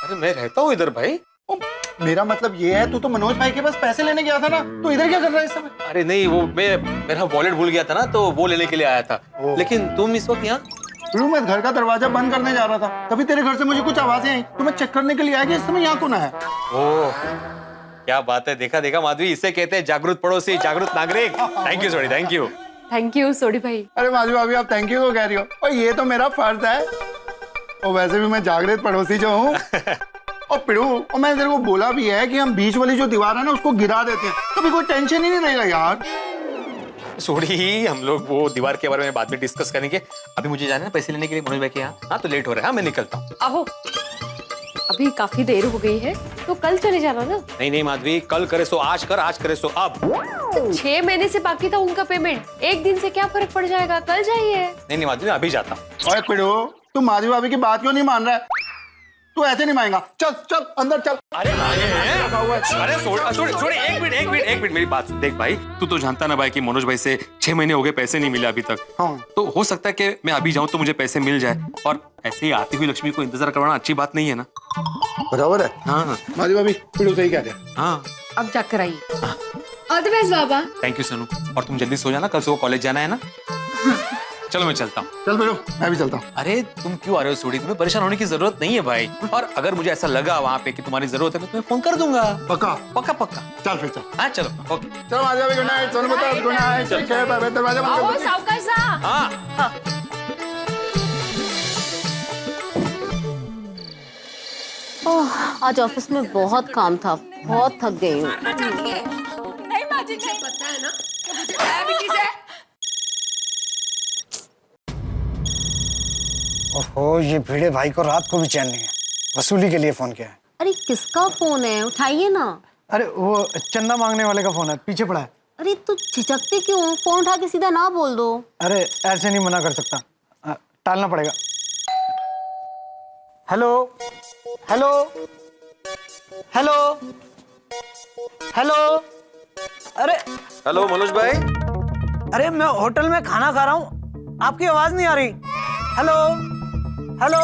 अरे मैं रहता हूँ इधर भाई। मेरा मतलब ये है, तू तो मनोज भाई के पास पैसे लेने गया था ना, तू इधर क्या कर रहा है इस समय? अरे नहीं, वो मेरा वॉलेट भूल गया था ना, तो वो लेने के लिए आया था। लेकिन तुम इस वक्त यहाँ? मैं घर का दरवाजा बंद करने जा रहा था, तभी तेरे घर से मुझे कुछ आवाजें आई, तो मैं चेक करने के लिए आया कि इस समय यहाँ कौन है। ओह क्या बात है, देखा देखा माधवी, इसे कहते हैं जागरूक पड़ोसी, जागरूक नागरिक। Thank you Sodhi, thank you. Thank you Sodhi भाई। अरे माधवी भाभी, आप थैंक यू को कह रही हो, और ये तो मेरा फर्ज है। और वैसे भी मैं जागृत पड़ोसी जो हूँ। और पिड़ू, और मैंने तेरे को बोला भी है कि हम बीच वाली जो दीवार है ना उसको गिरा देते हैं, कभी कोई टेंशन ही नहीं रहेगा यार। सोडी, हम लोग वो दीवार के बारे में बाद में डिस्कस करेंगे। अभी मुझे जाना है पैसे लेने के लिए मनोज भाई के यहाँ। हाँ तो लेट हो रहा है, हाँ मैं निकलता हूँ। आहो, अभी काफी देर हो गई है, तो कल चले जाना ना। नहीं नहीं माधवी, कल करे सो आज कर, आज करे सो अब। 6 महीने से बाकी था उनका पेमेंट, एक दिन से क्या फर्क पड़ जाएगा, कल जाइए। नहीं नहीं माधवी, अभी जाता हूँ। ओए पिड़ू, तू माधवी भाभी की बात क्यों नहीं मान रहा है? तू ऐसे नहीं मानेगा, चल चल अंदर चल। अरे छोड़, एक मिनट मेरी बात सुन। देख भाई, तू तो जानता ना भाई कि मनोज भाई से 6 महीने हो गए, पैसे नहीं मिले अभी तक। हाँ। तो हो सकता है कि मैं अभी जाऊं तो मुझे पैसे मिल जाए, और ऐसे ही आती हुई लक्ष्मी को इंतजार करवाना अच्छी बात नहीं है ना। बराबर है। हाँ माधवी भाभी, पिड़ू सही कह रहे हैं। हाँ, अब जाकर आइए। All the best Baba. Thank you Sonu. और तुम जल्दी सो जाना, कल सुबह कॉलेज जाना है ना। चलो मैं चलता हूँ। चल पिड़ू, मैं भी चलता हूँ। अरे तुम क्यों आ रहे हो सोडी, तुम्हें परेशान होने की जरूरत नहीं है भाई। और अगर मुझे ऐसा लगा वहाँ पे कि तुम्हारी जरूरत है, मैं तुम्हें फोन कर दूंगा। पक्का? पक्का पक्का। चल फिर चल। हाँ चलो, ओके। चलो माधवी भाभी, गुड नाइट। सोनू बता, गुड नाइट। ठीक है, बाय बाय। दरवाजा बंद आओ कर दो। सावकाश सा। हाँ आज ऑफिस में बहुत काम था, बहुत थक गई हूँ। नहीं बाजी, नहीं पता है ना कि मुझे डायबिटीज है। ओहो, ये भिड़े भाई को रात को भी चैन नहीं है, वसूली के लिए फोन किया है। अरे किसका फोन है, उठाइए ना। अरे वो चंदा मांगने वाले का फोन है, पीछे पड़ा है। अरे तू झिझकते क्यों, फोन उठा के सीधा ना बोल दो। अरे ऐसे नहीं मना कर सकता, टालना पड़ेगा। Hello hello hello hello. अरे हेलो मनोज भाई। अरे मैं होटल में खाना खा रहा हूँ, आपकी आवाज नहीं आ रही। Hello hello.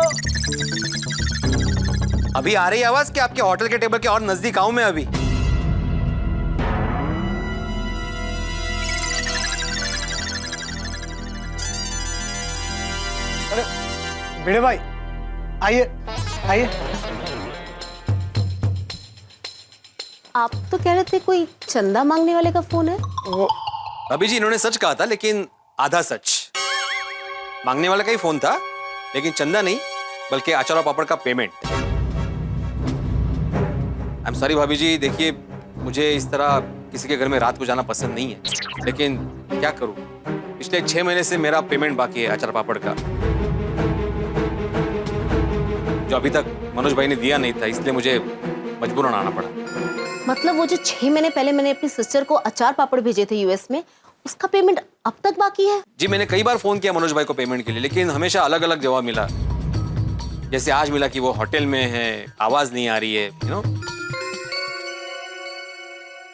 अभी आ रही आवाज कि आपके होटल के टेबल के और नजदीक आऊं मैं अभी? अरे भिड़े भाई आइए आइए। आप तो कह रहे थे कोई चंदा मांगने वाले का फोन है। वो भाभी जी इन्होंने सच कहा था, लेकिन आधा सच। मांगने वाला का ही फोन था, लेकिन चंदा नहीं बल्कि अचार और पापड़ का पेमेंट। आई एम सॉरी भाभी जी, देखिए मुझे इस तरह किसी के घर में रात को जाना पसंद नहीं है, लेकिन क्या करूं, पिछले 6 महीने से मेरा पेमेंट बाकी है अचार पापड़ का, जो अभी तक मनोज भाई ने दिया नहीं था, इसलिए मुझे मजबूरन आना पड़ा। मतलब वो जो 6 महीने पहले मैंने अपनी सिस्टर को अचार पापड़ भेजे थे यूएस में, उसका पेमेंट अब तक बाकी है। जी मैंने कई बार फोन किया मनोज भाई को पेमेंट के लिए, लेकिन हमेशा अलग अलग जवाब मिला। जैसे आज मिला कि वो होटल में है, आवाज नहीं आ रही है, यू नो।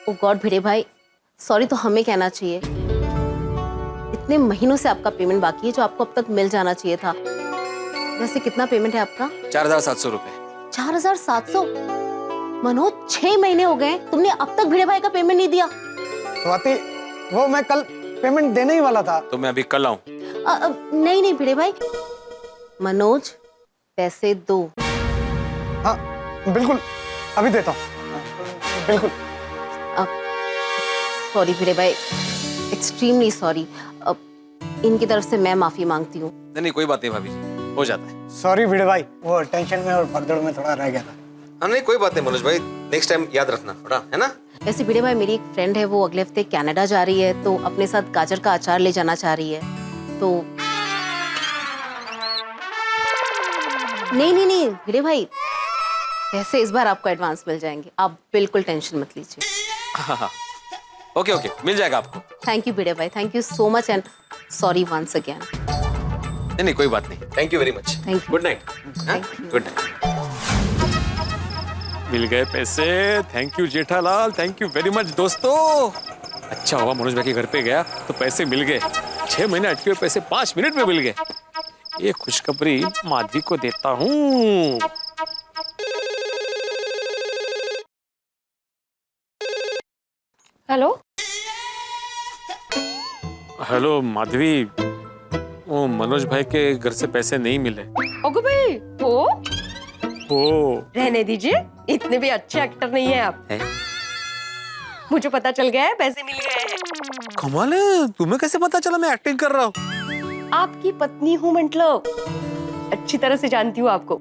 ओ गॉड भिड़े भाई, सॉरी तो हमें कहना चाहिए। इतने महीनों से आपका पेमेंट बाकी है जो आपको अब तक मिल जाना चाहिए था। वैसे कितना पेमेंट है आपका? 4700 रुपए। 4700? मनोज 6 महीने हो गए, तुमने अब तक भिड़े भाई का पेमेंट नहीं दिया। स्वाति, वो मैं कल पेमेंट देने ही वाला था। तो मैं अभी कल आऊं? नहीं नहीं भिड़े भाई, मनोज पैसे दो। हाँ बिल्कुल, अभी देता हूँ, बिल्कुल। सॉरी भिड़े भाई, एक्सट्रीमली सॉरी। इनकी तरफ से मैं माफी मांगती हूँ। नहीं कोई बात नहीं भाभी जी, हो जाता है। सॉरी भिड़े भाई, वो टेंशन में और भगदड़ में थोड़ा रह गया था। हाँ नहीं कोई बात नहीं मनोज भाई, नेक्स्ट टाइम याद रखना थोड़ा, है ना। वैसे भिड़े भाई, मेरी एक फ्रेंड है, वो अगले हफ्ते कनाडा जा रही है, तो अपने साथ गाजर का अचार ले जाना चाह रही है। तो नहीं भिड़े भाई, वैसे इस बार आपको एडवांस मिल जाएंगे, आप बिल्कुल टेंशन मत लीजिए। हाँ ओके ओके, मिल जाएगा आपको। थैंक यू भिड़े भाई, thank you so much and sorry once again. नहीं कोई बात नहीं, thank you very much. Thank you. Good night. Thank you. Good night. मिल गए पैसे, thank you Jethalal, thank you very much दोस्तों। अच्छा हुआ मनोज भाई के घर पे गया तो पैसे मिल गए। 6 महीने अटके हुए पैसे 5 मिनट में मिल गए। ये खुशखबरी माधवी को देता हूँ। हेलो हेलो माधवी, वो मनोज भाई के घर से पैसे नहीं मिले। ओगो भाई, हो रहने दीजिए, इतने भी अच्छे एक्टर नहीं है आप। मुझे पता चल गया है, पैसे मिल गए हैं। कमाल है, तुम्हें कैसे पता चला मैं एक्टिंग कर रहा हूँ? आपकी पत्नी हूँ मतलब, अच्छी तरह से जानती हूँ आपको।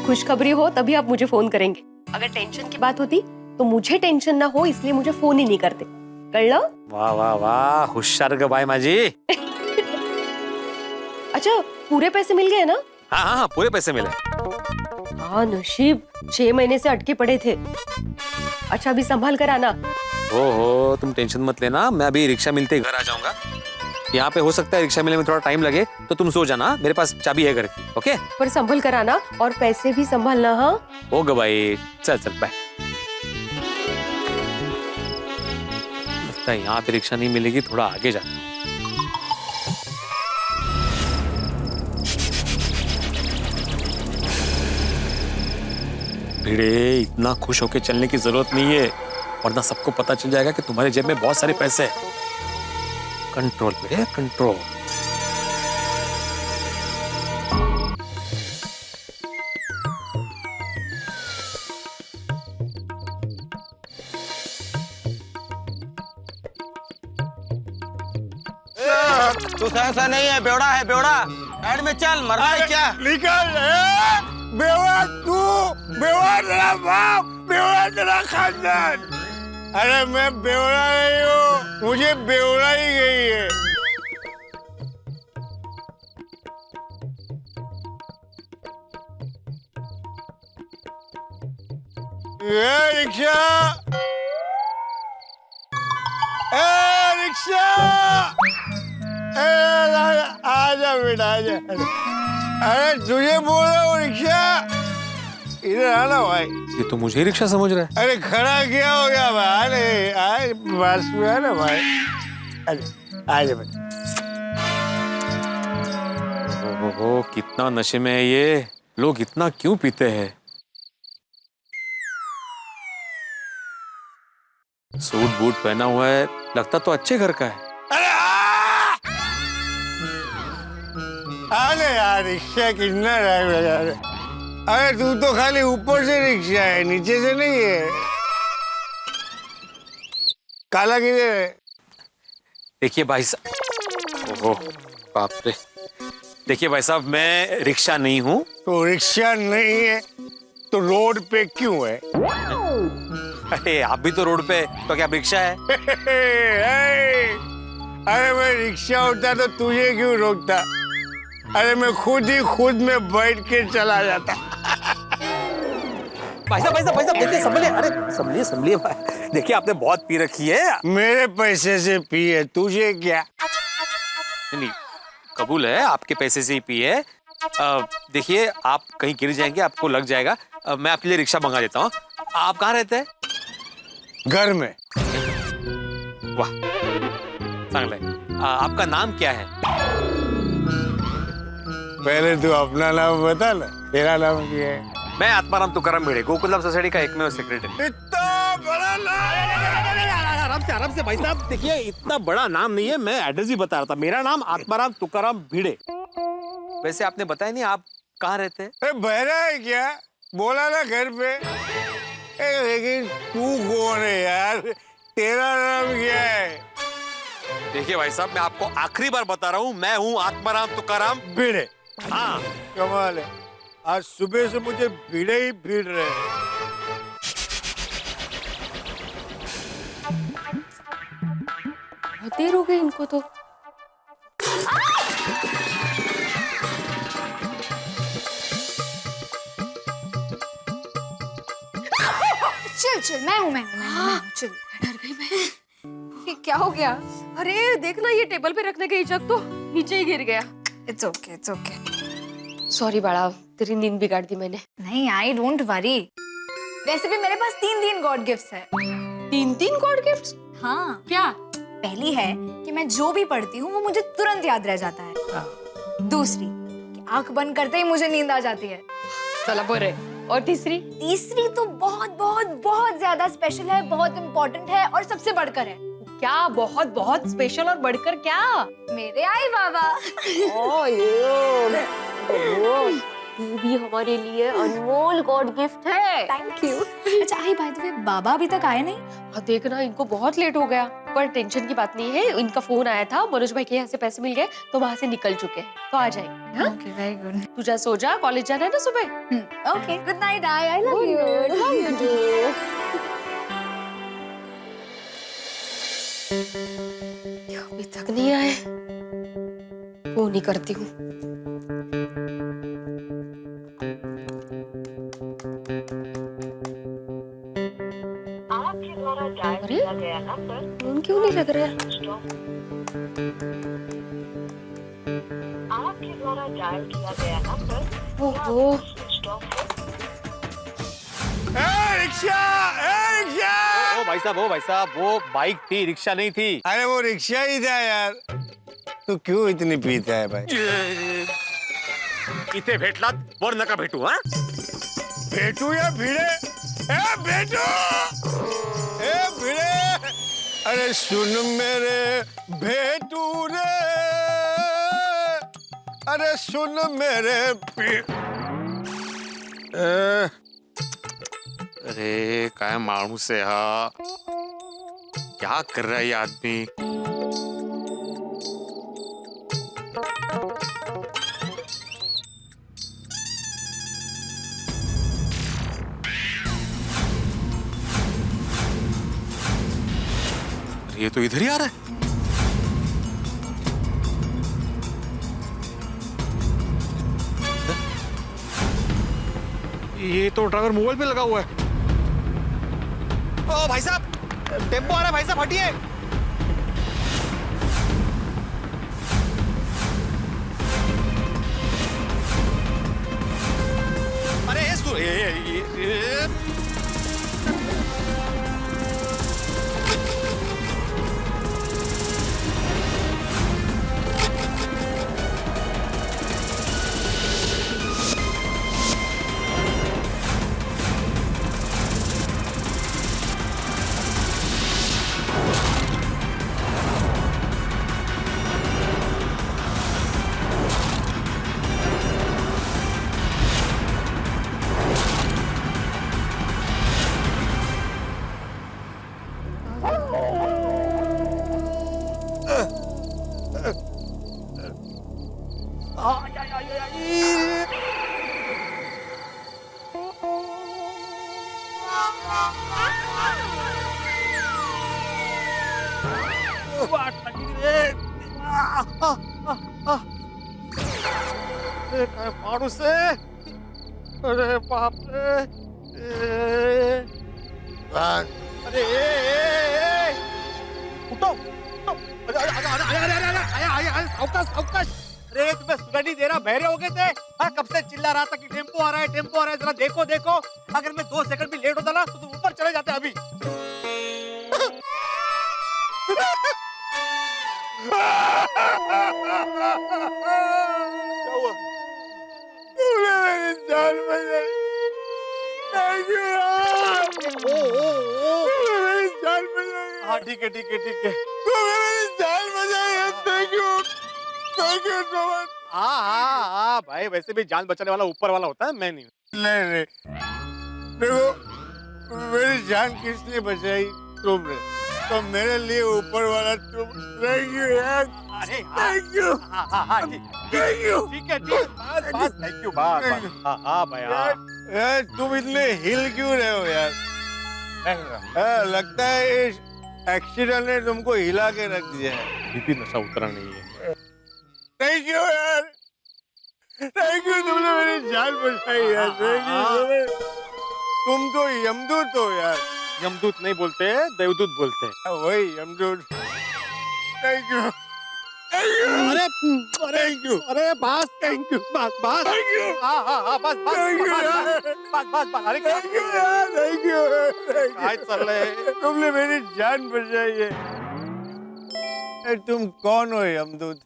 खुशखबरी हो तभी आप मुझे फोन करेंगे, अगर टेंशन की बात होती तो मुझे टेंशन ना हो इसलिए मुझे फोन ही नहीं करते। कर लो। वाह वाह वाह, होशियार ग बाई माझी। अच्छा, पूरे पैसे मिल गए ना? हाँ हाँ हाँ, पूरे पैसे मिले। हाँ नसीब, 6 महीने से अटके पड़े थे। अच्छा अभी संभाल कर आना। ओहो तुम टेंशन मत लेना, मैं अभी रिक्शा मिलते ही घर आ जाऊंगा। यहाँ पे हो सकता है रिक्शा मिलने में थोड़ा टाइम लगे, तो तुम सो जाना, मेरे पास चाबी है घर की। ओके, पर संभल कर आना और पैसे भी संभालना। हाँ हो ग भाई, चल चल बाय। लगता है यहाँ पे रिक्शा नहीं मिलेगी, थोड़ा आगे जाना। भिड़े, इतना खुश होके चलने की जरूरत नहीं है, वरना सबको पता चल जाएगा कि तुम्हारे जेब में बहुत सारे पैसे हैं। कंट्रोल भिड़े, कंट्रोल। तू सहसा नहीं है, बेवड़ा है बेवड़ा। साइड में चल, मरना है क्या? निकल बेवा, तू बेवा तेरा बाप, बेवा तेरा खानदान। अरे मैं बेवड़ा नहीं हूँ, मुझे बेवड़ा ही गई है। ये रिक्शा, रिक्शा, आजा बेटा आजा। अरे तुझे बोल रहा हूँ रिक्शा, इधर आना भाई। ये तो मुझे ही रिक्शा समझ रहा है। अरे खड़ा क्या हो गया भाई? अरे आए बस में आना भाई, आजा बेटा। ओहो कितना नशे में है ये, लोग इतना क्यों पीते हैं? सूट बूट पहना हुआ है, लगता तो अच्छे घर का है। अरे आने यार, रिक्शा कितना टाइम लगा रहे। अरे तू तो खाली ऊपर से रिक्शा है, नीचे से नहीं है। काला किधर है? देखिए भाई साहब, ओहो बाप रे, देखिए भाई साहब, मैं रिक्शा नहीं हूँ। तो रिक्शा नहीं है तो रोड पे क्यों है? अरे आप भी तो रोड पे, तो क्या आप रिक्शा है? अरे मैं रिक्शा होता तो तुझे क्यों रोकता? अरे मैं खुद में बैठ के चला जाता। भाई साहब देखिए, संभलिए, अरे संभलिए भाई। देखिए आपने बहुत पी रखी है। मेरे पैसे से पिए, तुझे क्या? नहीं, कबूल है, आपके पैसे से ही पी है। देखिए आप कहीं गिर जाएंगे, आपको लग जाएगा। मैं आपके लिए रिक्शा मंगा देता हूँ। आप कहाँ रहते हैं? घर में। वाह, चांगला है। आपका नाम क्या है? पहले तू अपना नाम बता ना, तेरा नाम क्या है? मैं आत्माराम तुकाराम भिड़े, गोकुलम सोसाइटी का एकमेव सेक्रेटरी। इतना बड़ा नाम। आराम से भाई साहब, देखिए इतना बड़ा नाम नहीं है, मैं एड्रेस भी बता रहा था। मेरा नाम आत्माराम तुकाराम भिड़े। वैसे आपने बताया नहीं आप कहाँ रहते हैं? बहरा है क्या? बोला ना घर पे। लेकिन तू कौन है यार? तेरा नाम क्या है? देखिए भाई साहब, मैं आपको आखिरी बार बता रहा हूँ, मैं हूँ आत्माराम तुकाराम भिड़े। हाँ, कमाल है, आज सुबह से मुझे भिड़े ही भिड़ रहे हैं। देर हो गई इनको तो। चल मैं हूँ चल। डर गई मैं। ये क्या हो गया? अरे देखना, ये टेबल पे रखने गई जग तो नीचे ही गिर गया। It's okay. सॉरी बाड़ा, तेरी नींद बिगाड़ दी मैंने। नहीं, आई डोंट वरी। वैसे भी मेरे पास 3 गॉड गिफ्ट्स है। 3 गॉड गिफ्ट्स? हाँ। क्या? पहली है कि मैं जो भी पढ़ती हूँ वो मुझे तुरंत याद रह जाता है। दूसरी कि आंख बंद करते ही मुझे नींद आ जाती है। चला बोरे। और तीसरी? तीसरी तो बहुत बहुत बहुत ज्यादा स्पेशल है, बहुत इम्पोर्टेंट है और सबसे बढ़कर है। क्या बहुत बहुत स्पेशल और बढ़कर क्या? मेरे आई बाबा। तू भी हमारे लिए अनमोल गॉड गिफ्ट है। Thank you. अच्छा आई बाय द वे, बाबा अभी तक आए नहीं? हाँ देखना, इनको बहुत लेट हो गया, पर टेंशन की बात नहीं है। इनका फोन आया था, मनोज भाई के यहाँ से पैसे मिल गए तो वहाँ से निकल चुके हैं, तो आ जाएंगे। हाँ? Okay, very good. तू जा सो जा, कॉलेज जाना है ना सुबह। Okay, good night I love you. अभी तक नहीं आए, फोन ही करती हूँ। अरे फोन क्यों नहीं लग रहा है? आपके द्वारा डायल किया गया नंबर ओहो, रिक्शा। ओ भाई साहब, वो बाइक थी, रिक्शा नहीं थी। अरे वो रिक्शा ही था यार। तू क्यों इतनी पीता है भाई? इथे भेटला वर नका भेटू। हाँ, भेटू या भिड़े? भेटू, भिड़े। अरे सुन मेरे भेटू रे, अरे सुन मेरे अरे काय माणूस है हा, क्या कर रहा है ये आदमी? ये तो इधर ही आ रहा है। ये तो ड्राइवर मोबाइल पे लगा हुआ है। ओ भाई साहब, टेम्पो आ रहा है, भाई साहब हटिए। अरे ये माणूस आहे. अरे बापरे. अरे उठो उठो. अरे सावकाश सावकाश. अरे तुम्हें सुनाई नहीं दे रहा? बहरे हो गए थे? हाँ, कब से चिल्ला रहा था कि टेम्पो आ रहा है, टेम्पो आ रहा है, जरा देखो देखो. अगर मैं 2 सेकंड भी लेट होता ना तो तुम ऊपर चले जाते अभी. क्या हुआ? तूने मेरी जान बचाई. Thank you यार. तूने मेरी जान बचाई. हाँ ठीक है ठीक है ठीक है. तूने मेरी जान बचाई है. Thank you so much. हाँ भाई, वैसे भी जान बचाने वाला ऊपर वाला होता है, मैं नहीं. नहीं देखो, मेरी जान किस लिए बचाई? तुमने. तो मेरे लिए ऊपर वाला तुम. थैंक यू यार. अरे थैंक यू. Thank you. ठीक है बस थैंक यू. बस हाँ भाई. यार तुम इतने हिल क्यों रहे हो यार? लगता है इस एक्सीडेंट ने तुमको हिला के रख दिया है. बीपी नशा उतरा नहीं है. थैंक यू यार. Thank you. तुमने मेरी जान बचाई यार. Thank you. तुम तो यमदूत हो यार. यमदूत नहीं बोलते, देवदूत बोलते हैं. वही यमदूत. Thank you. अरे थैंक यू. अरे बस थैंक यू. बस थैंक यू. हाँ बस बस. अरे थैंक यू यार. Thank you. काय चाललंय? तुमने मेरी जान बचाई है. तुम कौन हो यमदूत?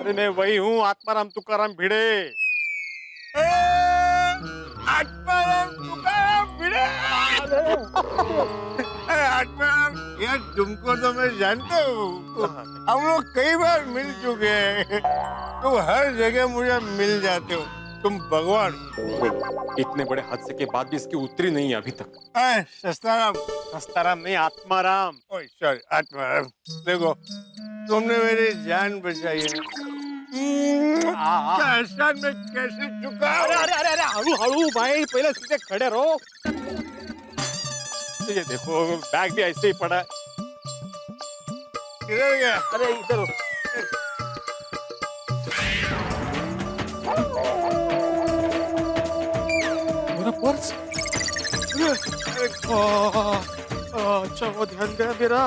अरे मैं वही हूँ, आत्माराम तुकाराम भिड़े. आत्माराम तुकाराम भिड़े. आत्माराम यार, तुमको तो मैं जानता हूँ. हम लोग कई बार मिल चुके हैं. तुम हर जगह मुझे मिल जाते हो. तुम भगवान. इतने बड़े हादसे के बाद भी इसकी उतरी नहीं है अभी तक. सस्ताराम. सस्ताराम नहीं, आत्माराम. Oh sorry, Atmaram. देखो, तुमने मेरी जान बचाई है. एहसान में कैसे चुका? अरे हळू भाई, पहले सीधे खड़े रहो. ये देखो, बैग भी ऐसे ही पड़ा है. किधर गया? अरे इधर हो. मेरा पर्स. अच्छा वो ध्यान गया मेरा.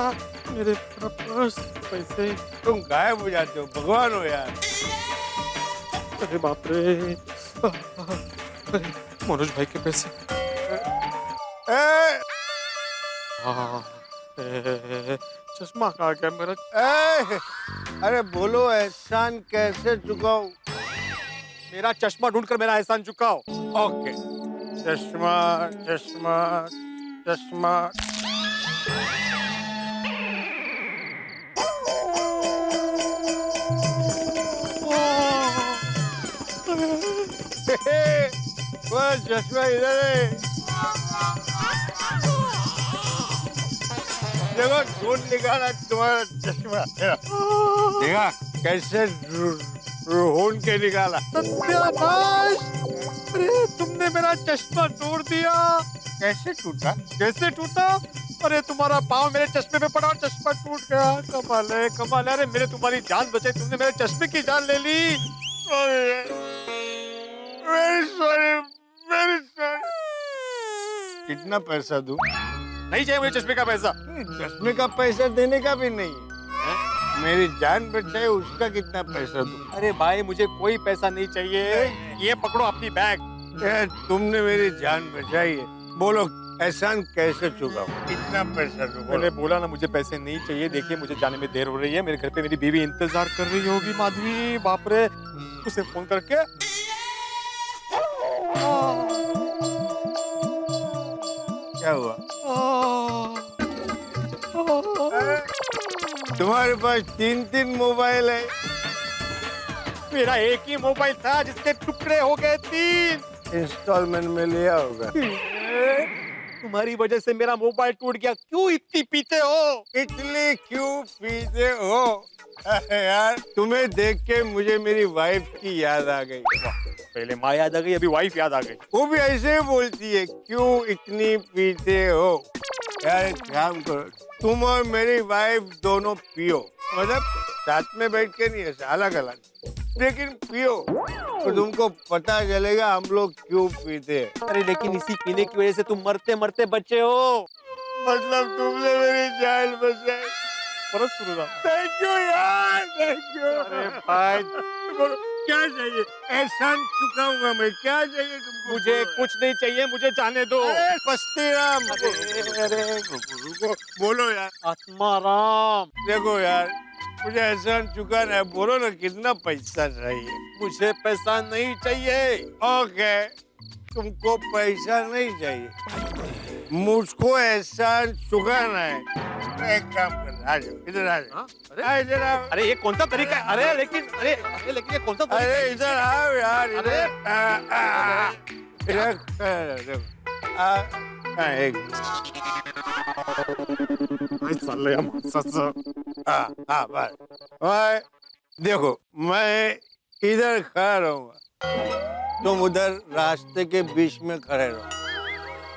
मेरे पर्स, पैसे. तुम गायब हो जाते हो. भगवान हो यार. अरे बाप रे. मनोज भाई के पैसे. चश्मा कहाँ गया मेरा? अरे बोलो, एहसान कैसे चुकाऊं? मेरा चश्मा ढूंढकर मेरा एहसान चुकाओ. ओके. चश्मा चश्मा चश्मा. वो चश्मा इधर है. देखो, ढूंढ निकाला तुम्हारा चश्मा. देखा कैसे ढूंढ के निकाला. सत्यानाश. अरे तुमने मेरा चश्मा तोड़ दिया. कैसे टूटा? कैसे टूटा? अरे तुम्हारा पाँव मेरे चश्मे पे पड़ा और चश्मा टूट गया. कमाल है कमाल है. अरे मेरे तुम्हारी जान बचाई, तुमने मेरे चश्मे की जान ले ली. Very sorry, very sorry. कितना पैसा दूं? नहीं चाहिए मुझे चश्मे का पैसा. चश्मे का पैसा देने का भी नहीं है? मेरी जान बचाए उसका कितना पैसा दूं? अरे भाई, मुझे कोई पैसा नहीं चाहिए. ये पकड़ो अपनी बैग. तुमने मेरी जान बचाई है. बोलो, एहसान कैसे चुकाऊं? कितना पैसा दूं? मैंने बोला ना, मुझे पैसे नहीं चाहिए. देखिए, मुझे जाने में देर हो रही है. मेरे घर पे मेरी बीवी इंतजार कर रही होगी. माधवी, बाप रे. उसे फोन करके. क्या हुआ? तुम्हारे पास 3 मोबाइल है. मेरा एक ही मोबाइल था जिसके टुकड़े हो गए 3. इंस्टॉलमेंट में लिया होगा. तुम्हारी वजह से मेरा मोबाइल टूट गया. क्यों इतनी पीते हो? इतने क्यों पीते हो? यार, तुम्हें देख के मुझे मेरी वाइफ की याद आ गई. पहले माँ याद आ गई, अभी वाइफ याद आ गई. वो भी ऐसे ही बोलती है, क्यों इतनी पीते हो? यार एक काम करो, तुम और मेरी वाइफ दोनों पियो. मतलब साथ में बैठ के नहीं, ऐसे अलग अलग. लेकिन पियो तो तुमको पता चलेगा हम लोग क्यों पीते हैं। अरे लेकिन इसी पीने की वजह से तुम मरते मरते बचे हो। मतलब तुमने मेरी जान बचाई। परत सुनो ना। थैंक यू यार, थैंक यू। अरे भाई क्या चाहिए? एहसान चुकाऊंगा मैं। क्या चाहिए तुमको? मुझे कुछ नहीं चाहिए, मुझे जाने दो। अरे बस्ती राम, अरे रुको, बोलो यार। आत्माराम, देखो यार, मुझे एहसान चुकाना है। बोलो ना कितना पैसा चाहिए? मुझे पैसा नहीं चाहिए। ओके, तुमको पैसा नहीं चाहिए, मुझको एहसान चुकाना है। एक काम कर, आ जाओ इधर, आ जाओ। अरे इधर आओ। अरे ये कौन सा तरीका है? अरे लेकिन ये कौन सा तरीका है? अरे इधर आओ यार, इधर। एक बस। देखो, मैं इधर खड़ा रहूंगा, तुम उधर रास्ते के बीच में खड़े रहो।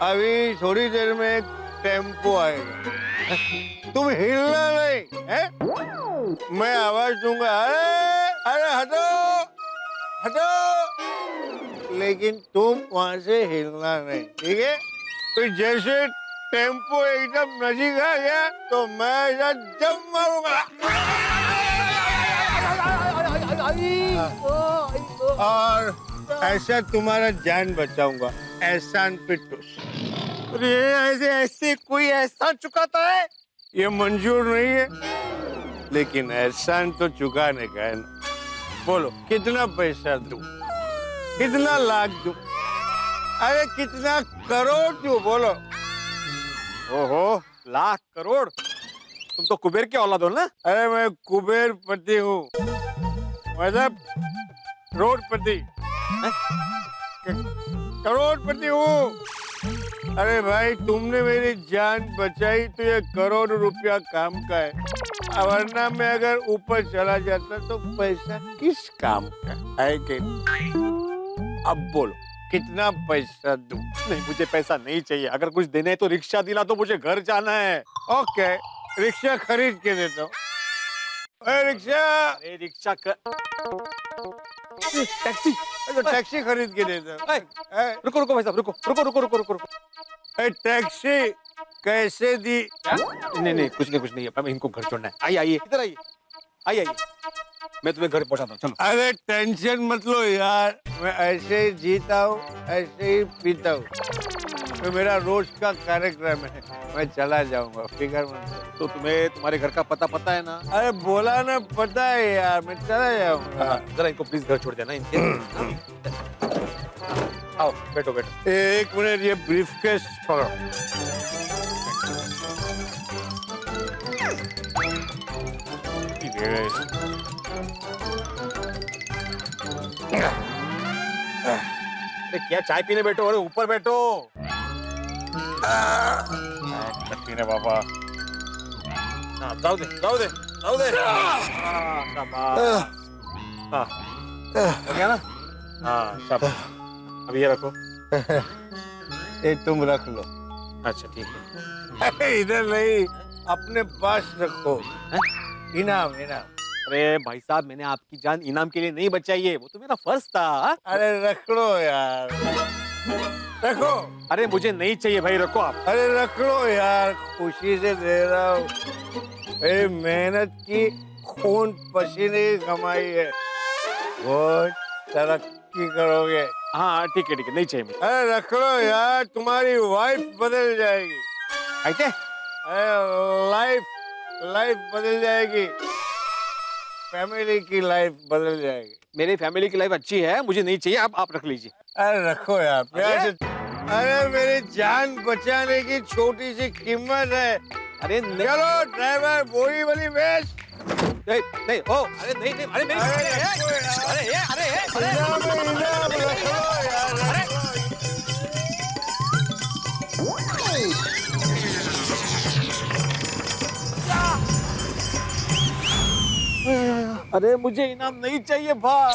अभी थोड़ी देर में एक टेम्पो आएगा, तुम हिलना नहीं है? मैं आवाज दूंगा, अरे अरे हटो हटो, लेकिन तुम वहां से हिलना नहीं, ठीक है? तो जैसे टेम्पो एकदम नजदीक आ गया तो मैं इधर जंप मारूंगा और ऐसा तुम्हारा जान बचाऊंगा। एहसान फिटूस। अरे ऐसे ऐसे कोई एहसान चुकाता है? ये मंजूर नहीं है, लेकिन एहसान तो चुकाने का है ना। बोलो कितना पैसा दूं? कितना लाख दूं? अरे कितना करोड़ दूं? बोलो। ओहो, लाख करोड़? तुम तो कुबेर के औलाद हो ना? अरे मैं कुबेर पति हूँ, मतलब करोड़पति। करोड़पति हूँ। अरे भाई, तुमने मेरी जान बचाई तो ये करोड़ रुपया काम का है, वरना मैं अगर ऊपर चला जाता तो पैसा किस काम का है कि? अब बोलो कितना पैसा दूं? नहीं, मुझे पैसा नहीं चाहिए। अगर कुछ देना है तो रिक्शा दिला दो, मुझे घर जाना है। ओके, रिक्शा खरीद के देता हूँ। रिक्शा, अरे रिक्शा टैक्सी, टैक्सी खरीद के देता हूँ। रुको रुको भाई साहब, रुको रुको रुको रुको रुको रुको। टैक्सी कैसे दी? नहीं नहीं, कुछ नहीं है, इनको घर छोड़ना है। आइए आइए, इधर आइए, आइए, मैं तुम्हें घर पहुंचाता हूँ, चलो। अरे टेंशन मत लो यार, मैं ऐसे ही जीता हूँ, ऐसे ही पीता हूँ। तो मेरा रोज का कार्यक्रम है, मैं चला जाऊंगा, फिक्र मत करो। तो तुम्हें तुम्हारे घर का पता है ना? अरे बोला ना, पता है यार, मैं चला जाऊंगा। जरा इनको प्लीज घर छोड़ देना इनके। आओ बैठो बैठो। एक मिनट, ये ब्रीफकेस पकड़ो। अरे क्या चाय पीने बैठो? अरे ऊपर बैठो। पीने बाबा। हाँ, जाओ दे। हाँ, हो गया ना? हाँ, शाबाश। अब ये रखो। ये तुम रख लो। अच्छा ठीक है। इधर नहीं, अपने पास रखो। इनाम। अरे भाई साहब, मैंने आपकी जान इनाम के लिए नहीं बचाई है, वो तो मेरा फर्ज था। अरे रख लो यार, रखो। अरे मुझे नहीं चाहिए भाई, रखो आप। अरे रख लो यार, खुशी से दे रहा हूँ। मेरी मेहनत की खून पसीने की कमाई है, बहुत तरक्की करोगे। हाँ ठीक है, नहीं चाहिए मुझे। अरे रख लो यार, तुम्हारी वाइफ बदल जाएगी। ऐसे? अरे लाइफ बदल जाएगी, फैमिली की लाइफ बदल जाएगी। मेरी फैमिली की लाइफ अच्छी है, मुझे नहीं चाहिए, आप रख लीजिए। अरे रखो यार, प्यार से। अरे मेरी जान बचाने की छोटी सी कीमत है। अरे चलो ड्राइवर, बोरी वाली वेश। नहीं, ओ, अरे नहीं, अरे मेरी, इनाम रखो यार। अरे मुझे इनाम नहीं चाहिए भाई।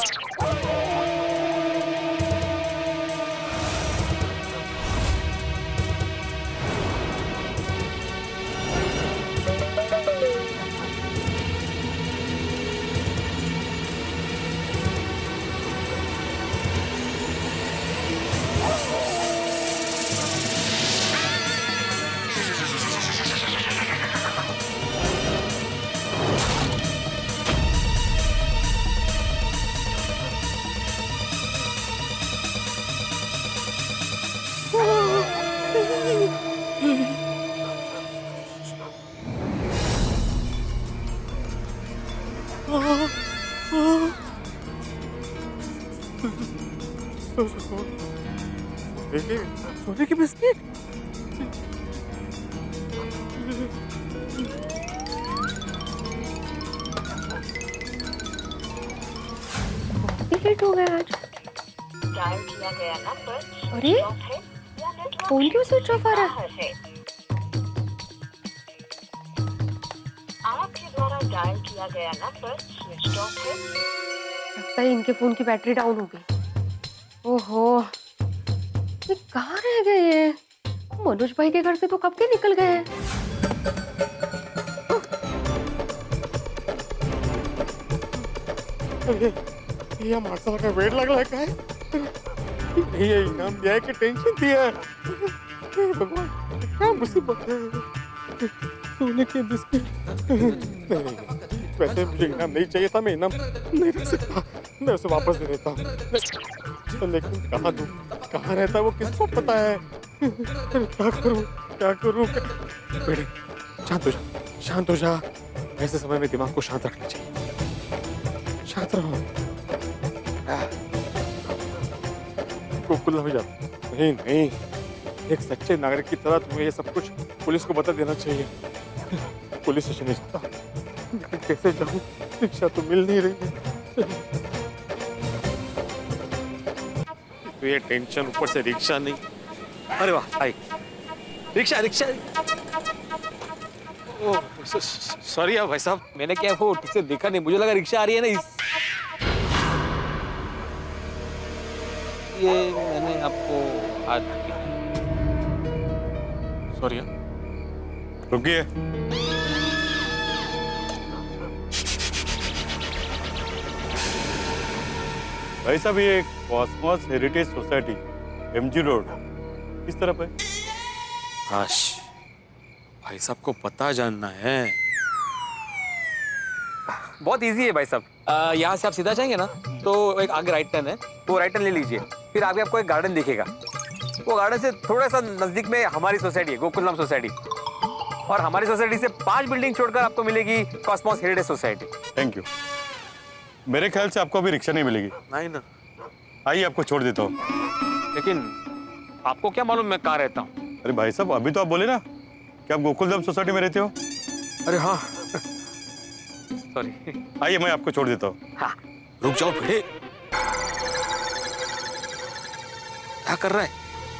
सोने की बिस्किट। लेट हो गया आज। डायल किया गया नंबर अरे फोन क्यों स्विच ऑफ आ रहा है? आपके द्वारा डायल किया गया नंबर स्विच ऑफ है। लगता है इनके फोन की बैटरी डाउन हो गई। ओहो, ये कहाँ रह गए ये? मनोज भाई के घर से तो कब के निकल गए हैं। ये मार्शल का वेट लग रहा है। ये इनाम दिया है कि टेंशन दिया है? हे भगवान, क्या मुसीबत है। सोने के बिस्किट। वैसे मुझे इनाम नहीं चाहिए था, मैं इनाम नहीं दे सकता, मैं उसे वापस दे देता हूँ। लेकिन कहाँ दूँ, कहाँ रहता है वो, किसको पता है? क्या करूँ, क्या करूँ? बेटे शांत हो जा, शांत हो जा। ऐसे समय में दिमाग को शांत रखना चाहिए। शांत रहो। गोकुल में जा। नहीं नहीं, एक सच्चे नागरिक की तरह तुम्हें ये सब कुछ पुलिस को बता देना चाहिए। पुलिस स्टेशन नहीं जाता, लेकिन कैसे जाऊं? रिक्शा तो मिल नहीं रही है। तो ये टेंशन, ऊपर से रिक्शा नहीं। अरे वाह, आई रिक्शा रिक्शा। ओह सॉरी भाई साहब, मैंने क्या वो ठीक से देखा नहीं, मुझे लगा रिक्शा आ रही है ना इस। ये मैंने आपको आज सॉरी रुकिए। भाई साहब ये Cosmos heritage society MG road किस तरफ है? काश भाई साहब को पता जानना है। बहुत इजी है भाई साहब। यहाँ से आप सीधा जाएंगे ना तो एक आगे राइट टर्न है, तो राइट टर्न ले लीजिए। फिर आगे आपको एक गार्डन दिखेगा। वो गार्डन से थोड़ा सा नजदीक में हमारी सोसाइटी है, गोकुलधाम सोसाइटी। और हमारी सोसाइटी से 5 बिल्डिंग छोड़कर आपको मिलेगी Cosmos heritage society. Thank you. मेरे ख्याल से आपको अभी रिक्शा नहीं मिलेगी। नहीं ना, आइए आपको छोड़ देता हूँ। लेकिन आपको क्या मालूम मैं कहाँ रहता हूँ? अरे भाई साहब, अभी तो आप बोले ना कि आप गोकुलधाम सोसाइटी में रहते हो। अरे हाँ सॉरी। आइए मैं आपको छोड़ देता हूँ। हाँ रुक जाओ भिड़े, क्या कर रहा है?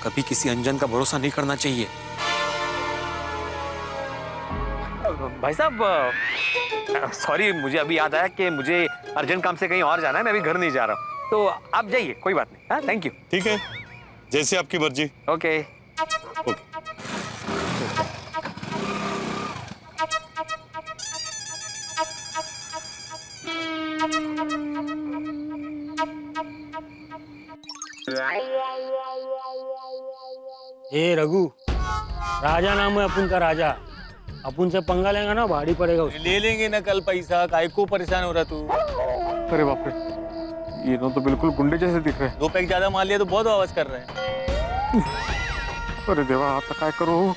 कभी किसी अनजान का भरोसा नहीं करना चाहिए। भाई साहब सॉरी, मुझे अभी याद आया कि मुझे अर्जेंट काम से कहीं और जाना है, मैं अभी घर नहीं जा रहा हूँ, तो आप जाइए, कोई बात नहीं। हाँ थैंक यू। ठीक है, जैसे आपकी मर्जी। ओके। ए रघु, राजा नाम है अपन का, राजा। अपन से पंगा लेगा ना भारी पड़ेगा उसको। ले लेंगे ना कल पैसा, काय को परेशान हो रहा तू? अरे बाप रे, ये तो बिल्कुल गुंडे जैसे दिख रहे हैं। 2 पैक ज्यादा मार लिया तो बहुत आवाज कर रहे हैं। अरे देवा, आता काय करू?